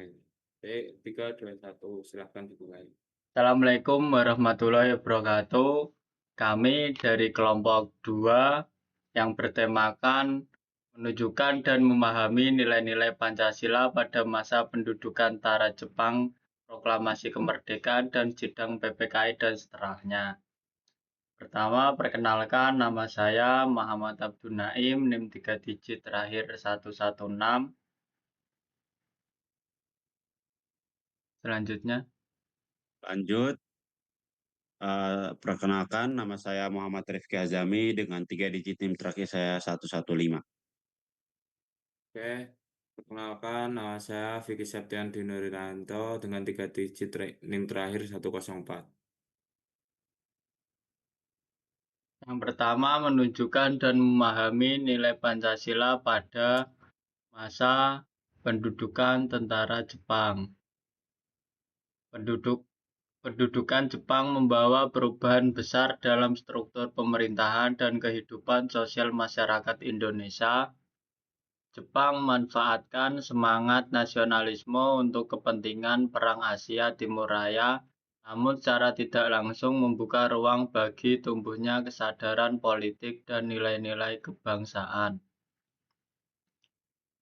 Oke, 3, 2, 1, silahkan dimulai. Assalamualaikum warahmatullahi wabarakatuh. Kami dari kelompok 2 yang bertemakan menunjukkan dan memahami nilai-nilai Pancasila pada masa pendudukan Tara Jepang, proklamasi kemerdekaan dan sidang PPKI dan seterusnya. Pertama, perkenalkan nama saya Muhammad Abdul Naim, NIM 3 digit terakhir 116. Selanjutnya, Lanjut, perkenalkan nama saya Muhammad Rifki Azami dengan 3 digit NIM terakhir saya 115. Oke, perkenalkan nama saya Vicky Septian Dinurianto dengan 3 digit NIM terakhir 104. yang pertama menunjukkan dan memahami nilai Pancasila pada masa pendudukan tentara Jepang. Pendudukan Jepang membawa perubahan besar dalam struktur pemerintahan dan kehidupan sosial masyarakat Indonesia. Jepang memanfaatkan semangat nasionalisme untuk kepentingan Perang Asia Timur Raya, namun secara tidak langsung membuka ruang bagi tumbuhnya kesadaran politik dan nilai-nilai kebangsaan.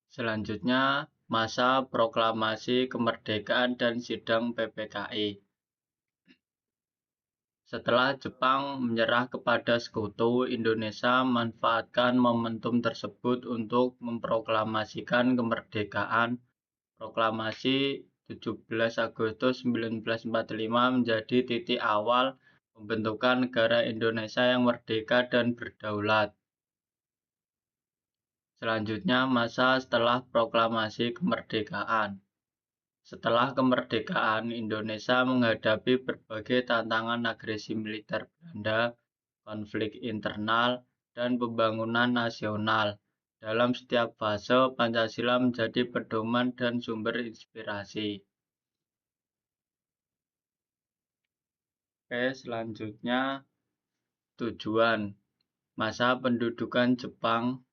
Selanjutnya, masa proklamasi kemerdekaan dan sidang PPKI. Setelah Jepang menyerah kepada sekutu, Indonesia memanfaatkan momentum tersebut untuk memproklamasikan kemerdekaan. Proklamasi 17 Agustus 1945 menjadi titik awal pembentukan negara Indonesia yang merdeka dan berdaulat. Selanjutnya, masa setelah proklamasi kemerdekaan. Setelah kemerdekaan, Indonesia menghadapi berbagai tantangan agresi militer Belanda, konflik internal, dan pembangunan nasional. Dalam setiap fase, Pancasila menjadi pedoman dan sumber inspirasi. Oke, selanjutnya tujuan masa pendudukan Jepang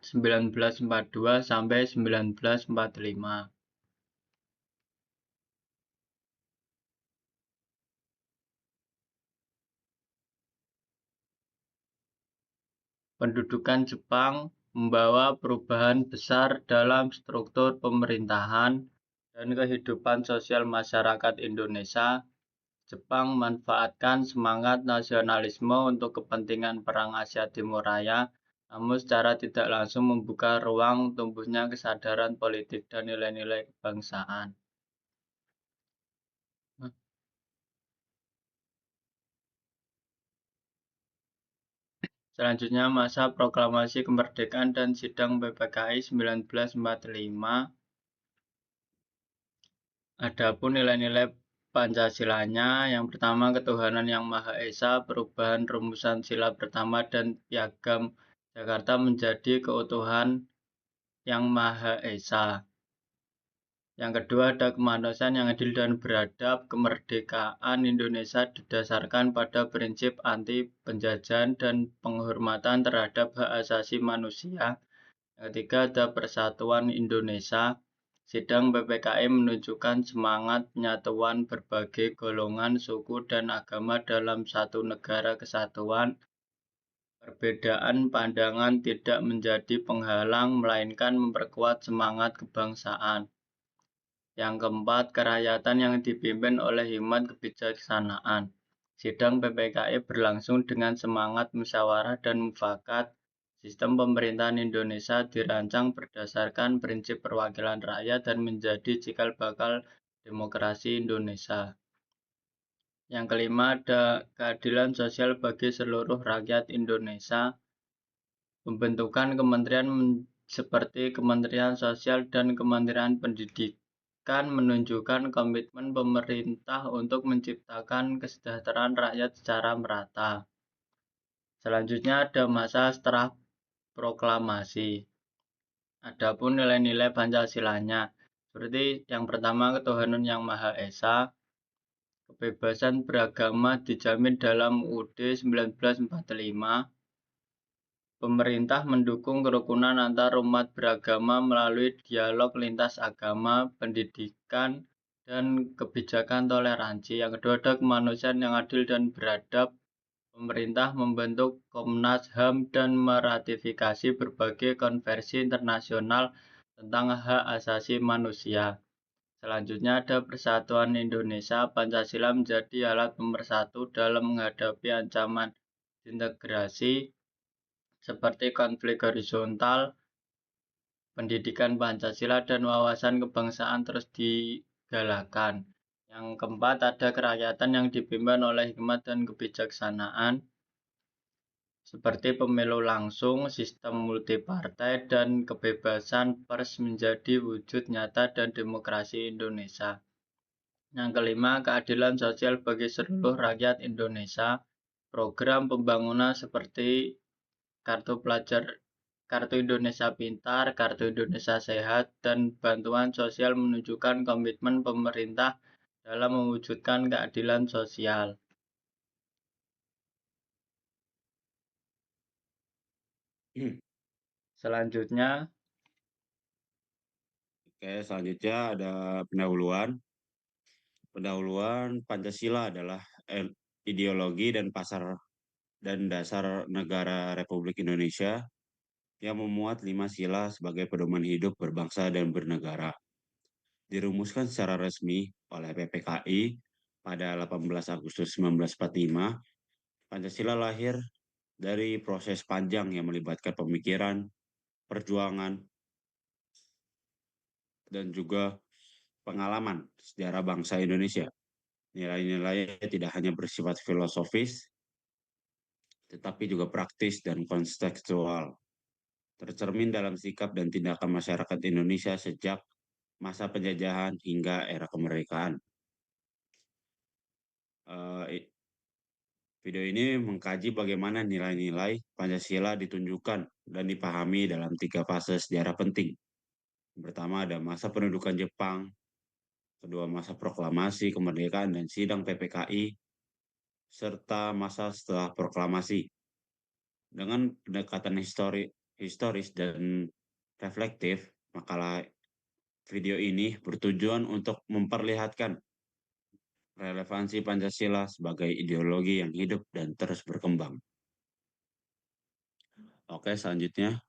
1942 sampai 1945. Pendudukan Jepang membawa perubahan besar dalam struktur pemerintahan dan kehidupan sosial masyarakat Indonesia. Jepang memanfaatkan semangat nasionalisme untuk kepentingan Perang Asia Timur Raya, namun secara tidak langsung membuka ruang tumbuhnya kesadaran politik dan nilai-nilai kebangsaan. Selanjutnya, masa proklamasi kemerdekaan dan sidang PPKI 1945. Adapun nilai-nilai Pancasilanya, yang pertama ketuhanan yang Maha Esa, perubahan rumusan sila pertama dan piagam Jakarta menjadi keutuhan yang Maha Esa. Yang kedua ada kemanusiaan yang adil dan beradab. Kemerdekaan Indonesia didasarkan pada prinsip anti penjajahan dan penghormatan terhadap hak asasi manusia. Yang ketiga ada persatuan Indonesia. Sidang PPKI menunjukkan semangat penyatuan berbagai golongan, suku, dan agama dalam satu negara kesatuan. Perbedaan pandangan tidak menjadi penghalang, melainkan memperkuat semangat kebangsaan. Yang keempat, kerakyatan yang dipimpin oleh hikmat kebijaksanaan. Sidang PPKI berlangsung dengan semangat musyawarah dan mufakat. Sistem pemerintahan Indonesia dirancang berdasarkan prinsip perwakilan rakyat dan menjadi cikal bakal demokrasi Indonesia. Yang kelima, ada keadilan sosial bagi seluruh rakyat Indonesia. Pembentukan kementerian seperti Kementerian Sosial dan Kementerian Pendidikan menunjukkan komitmen pemerintah untuk menciptakan kesejahteraan rakyat secara merata. Selanjutnya ada masa setelah proklamasi. Adapun nilai-nilai Pancasilanya, seperti yang pertama ketuhanan yang Maha Esa, kebebasan beragama dijamin dalam UUD 1945, Pemerintah mendukung kerukunan antar umat beragama melalui dialog lintas agama, pendidikan, dan kebijakan toleransi. Yang kedua ada kemanusiaan yang adil dan beradab. Pemerintah membentuk Komnas HAM dan meratifikasi berbagai konvensi internasional tentang hak asasi manusia. Selanjutnya ada Persatuan Indonesia. Pancasila menjadi alat pemersatu dalam menghadapi ancaman integrasi seperti konflik horizontal. Pendidikan Pancasila dan wawasan kebangsaan terus digalakan. Yang keempat ada kerakyatan yang dipimpin oleh hikmat dan kebijaksanaan seperti pemilu langsung, sistem multipartai, dan kebebasan pers menjadi wujud nyata dan demokrasi Indonesia. Yang kelima, keadilan sosial bagi seluruh rakyat Indonesia. Program pembangunan seperti kartu pelajar, kartu Indonesia Pintar, kartu Indonesia Sehat, dan bantuan sosial menunjukkan komitmen pemerintah dalam mewujudkan keadilan sosial. Selanjutnya, Oke, selanjutnya ada pendahuluan. Pendahuluan Pancasila adalah ideologi dan dasar negara Republik Indonesia yang memuat 5 sila sebagai pedoman hidup berbangsa dan bernegara. Dirumuskan secara resmi oleh PPKI pada 18 Agustus 1945, Pancasila lahir dari proses panjang yang melibatkan pemikiran, perjuangan, dan juga pengalaman sejarah bangsa Indonesia. Nilai-nilai tidak hanya bersifat filosofis, tetapi juga praktis dan kontekstual, tercermin dalam sikap dan tindakan masyarakat Indonesia sejak masa penjajahan hingga era kemerdekaan. Eh, Video ini mengkaji bagaimana nilai-nilai Pancasila ditunjukkan dan dipahami dalam 3 fase sejarah penting. Pertama ada masa pendudukan Jepang, kedua masa proklamasi kemerdekaan dan sidang PPKI, serta masa setelah proklamasi. Dengan pendekatan historis dan reflektif, makalah video ini bertujuan untuk memperlihatkan relevansi Pancasila sebagai ideologi yang hidup dan terus berkembang. Oke, selanjutnya.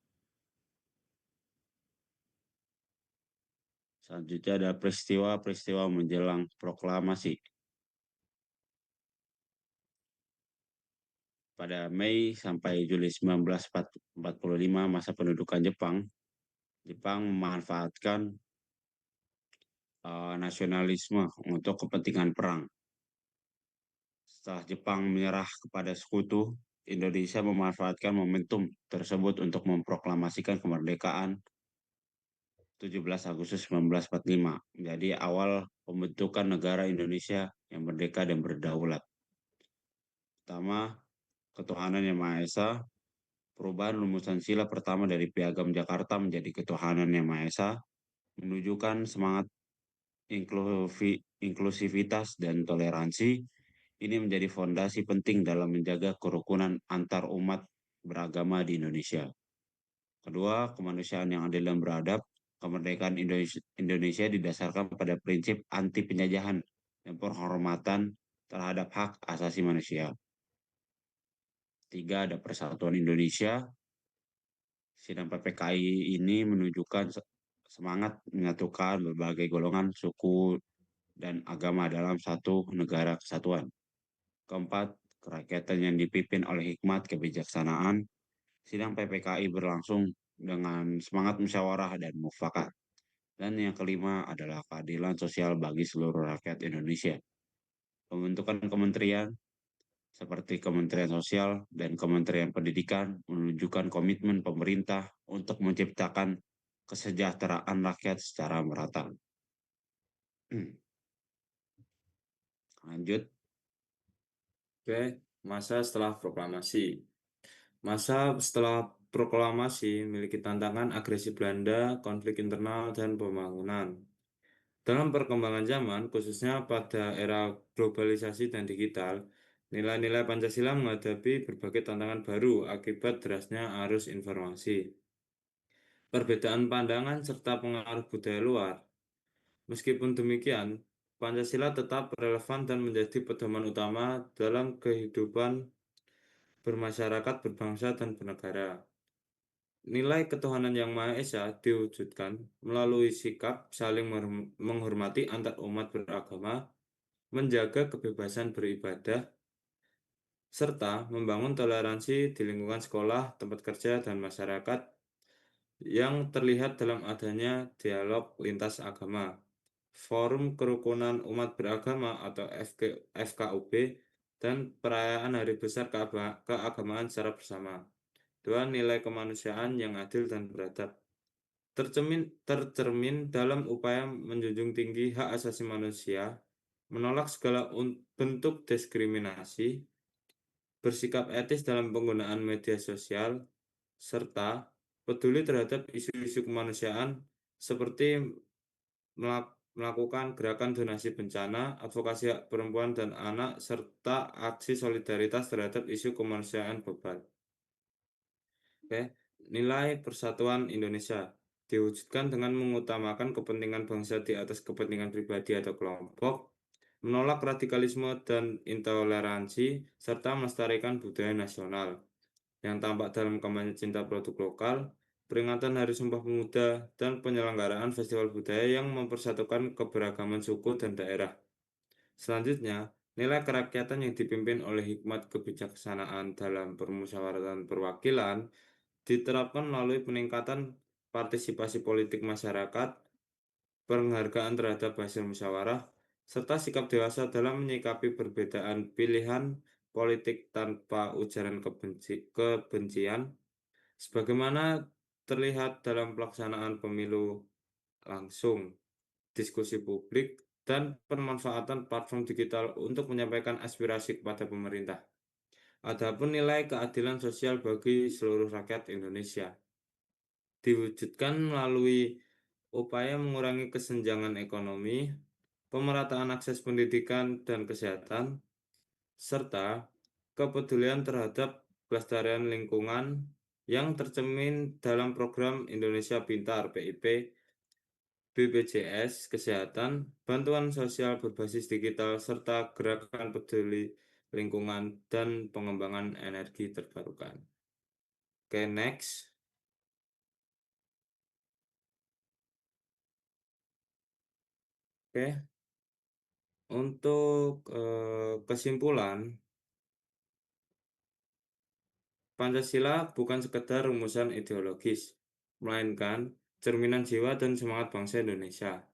Selanjutnya ada peristiwa-peristiwa menjelang proklamasi. Pada Mei sampai Juli 1945, masa pendudukan Jepang, Jepang memanfaatkan nasionalisme untuk kepentingan perang. Setelah Jepang menyerah kepada sekutu, Indonesia memanfaatkan momentum tersebut untuk memproklamasikan kemerdekaan 17 Agustus 1945 menjadi awal pembentukan negara Indonesia yang merdeka dan berdaulat. Pertama, ketuhanan yang Maha Esa, perubahan rumusan sila pertama dari Piagam Jakarta menjadi ketuhanan yang Maha Esa, menunjukkan semangat inklusivitas dan toleransi. Ini menjadi fondasi penting dalam menjaga kerukunan antar umat beragama di Indonesia. Kedua, kemanusiaan yang adil dan beradab. Kemerdekaan Indonesia didasarkan pada prinsip anti penjajahan dan penghormatan terhadap hak asasi manusia. Tiga, ada persatuan Indonesia. Sidang PPKI ini menunjukkan semangat menyatukan berbagai golongan, suku, dan agama dalam satu negara kesatuan. Keempat, kerakyatan yang dipimpin oleh hikmat kebijaksanaan. Sidang PPKI berlangsung dengan semangat musyawarah dan mufakat. Dan yang kelima adalah keadilan sosial bagi seluruh rakyat Indonesia. Pembentukan kementerian seperti Kementerian Sosial dan Kementerian Pendidikan menunjukkan komitmen pemerintah untuk menciptakan kesejahteraan rakyat secara merata. Lanjut. Oke, masa setelah proklamasi. Masa setelah proklamasi memiliki tantangan agresi Belanda, konflik internal, dan pembangunan. Dalam perkembangan zaman, khususnya pada era globalisasi dan digital, Nilai-nilai Pancasila menghadapi berbagai tantangan baru akibat derasnya arus informasi, perbedaan pandangan, serta pengaruh budaya luar. Meskipun demikian, Pancasila tetap relevan dan menjadi pedoman utama dalam kehidupan bermasyarakat, berbangsa, dan bernegara. Nilai ketuhanan yang Maha Esa diwujudkan melalui sikap saling menghormati antar umat beragama, menjaga kebebasan beribadah, serta membangun toleransi di lingkungan sekolah, tempat kerja, dan masyarakat yang terlihat dalam adanya dialog lintas agama, Forum Kerukunan Umat Beragama atau FKUB, dan perayaan Hari Besar Keagamaan secara bersama. Dua, nilai kemanusiaan yang adil dan beradab. Tercermin dalam upaya menjunjung tinggi hak asasi manusia, menolak segala bentuk diskriminasi, bersikap etis dalam penggunaan media sosial, serta peduli terhadap isu-isu kemanusiaan seperti melakukan gerakan donasi bencana, advokasi hak perempuan dan anak, serta aksi solidaritas terhadap isu kemanusiaan global. Oke, nilai persatuan Indonesia diwujudkan dengan mengutamakan kepentingan bangsa di atas kepentingan pribadi atau kelompok, menolak radikalisme dan intoleransi, serta melestarikan budaya nasional yang tampak dalam kampanye cinta produk lokal, peringatan Hari Sumpah Pemuda, dan penyelenggaraan festival budaya yang mempersatukan keberagaman suku dan daerah. Selanjutnya, nilai kerakyatan yang dipimpin oleh hikmat kebijaksanaan dalam permusyawaratan perwakilan diterapkan melalui peningkatan partisipasi politik masyarakat, penghargaan terhadap hasil musyawarah, serta sikap dewasa dalam menyikapi perbedaan pilihan politik tanpa ujaran kebencian, sebagaimana terlihat dalam pelaksanaan pemilu langsung, diskusi publik, dan pemanfaatan platform digital untuk menyampaikan aspirasi kepada pemerintah. Adapun nilai keadilan sosial bagi seluruh rakyat Indonesia diwujudkan melalui upaya mengurangi kesenjangan ekonomi, pemerataan akses pendidikan dan kesehatan, serta kepedulian terhadap kelestarian lingkungan yang tercermin dalam program Indonesia Pintar (PIP), BPJS Kesehatan, bantuan sosial berbasis digital, serta gerakan peduli lingkungan dan pengembangan energi terbarukan. Oke, next. Oke, untuk kesimpulan, Pancasila bukan sekedar rumusan ideologis, melainkan cerminan jiwa dan semangat bangsa Indonesia.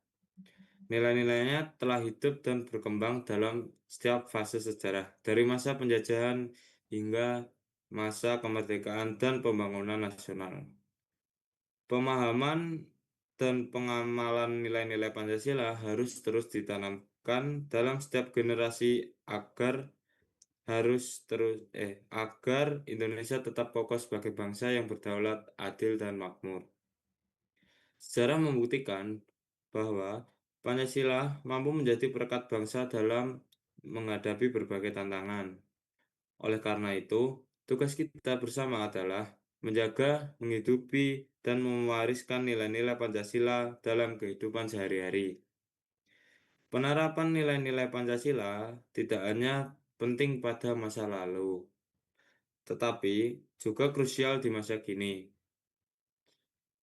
Nilai-nilainya telah hidup dan berkembang dalam setiap fase sejarah, dari masa penjajahan hingga masa kemerdekaan dan pembangunan nasional. Pemahaman dan pengamalan nilai-nilai Pancasila harus terus ditanamkan dalam setiap generasi agar Indonesia tetap kokoh sebagai bangsa yang berdaulat, adil, dan makmur. Sejarah membuktikan bahwa Pancasila mampu menjadi perekat bangsa dalam menghadapi berbagai tantangan. Oleh karena itu, tugas kita bersama adalah menjaga, menghidupi, dan mewariskan nilai-nilai Pancasila dalam kehidupan sehari-hari. Penerapan nilai-nilai Pancasila tidak hanya penting pada masa lalu, tetapi juga krusial di masa kini.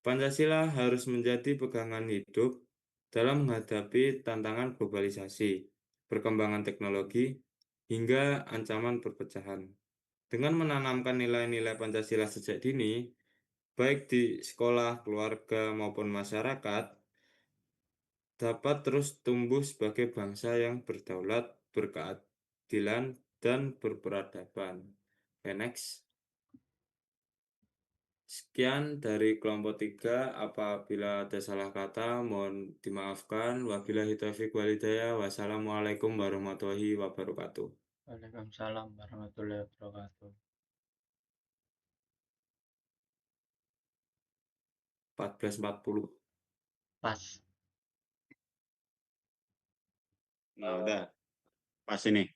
Pancasila harus menjadi pegangan hidup dalam menghadapi tantangan globalisasi, perkembangan teknologi, hingga ancaman perpecahan. Dengan menanamkan nilai-nilai Pancasila sejak dini, baik di sekolah, keluarga, maupun masyarakat, dapat terus tumbuh sebagai bangsa yang berdaulat, berkeadilan, dan berperadaban. Okay, next. Sekian dari kelompok 3. Apabila ada salah kata, mohon dimaafkan. Wabillahi taufiq walhidayah. Wassalamualaikum warahmatullahi wabarakatuh. Waalaikumsalam warahmatullahi wabarakatuh. 14.40. Pas. Nah, udah. Pas ini.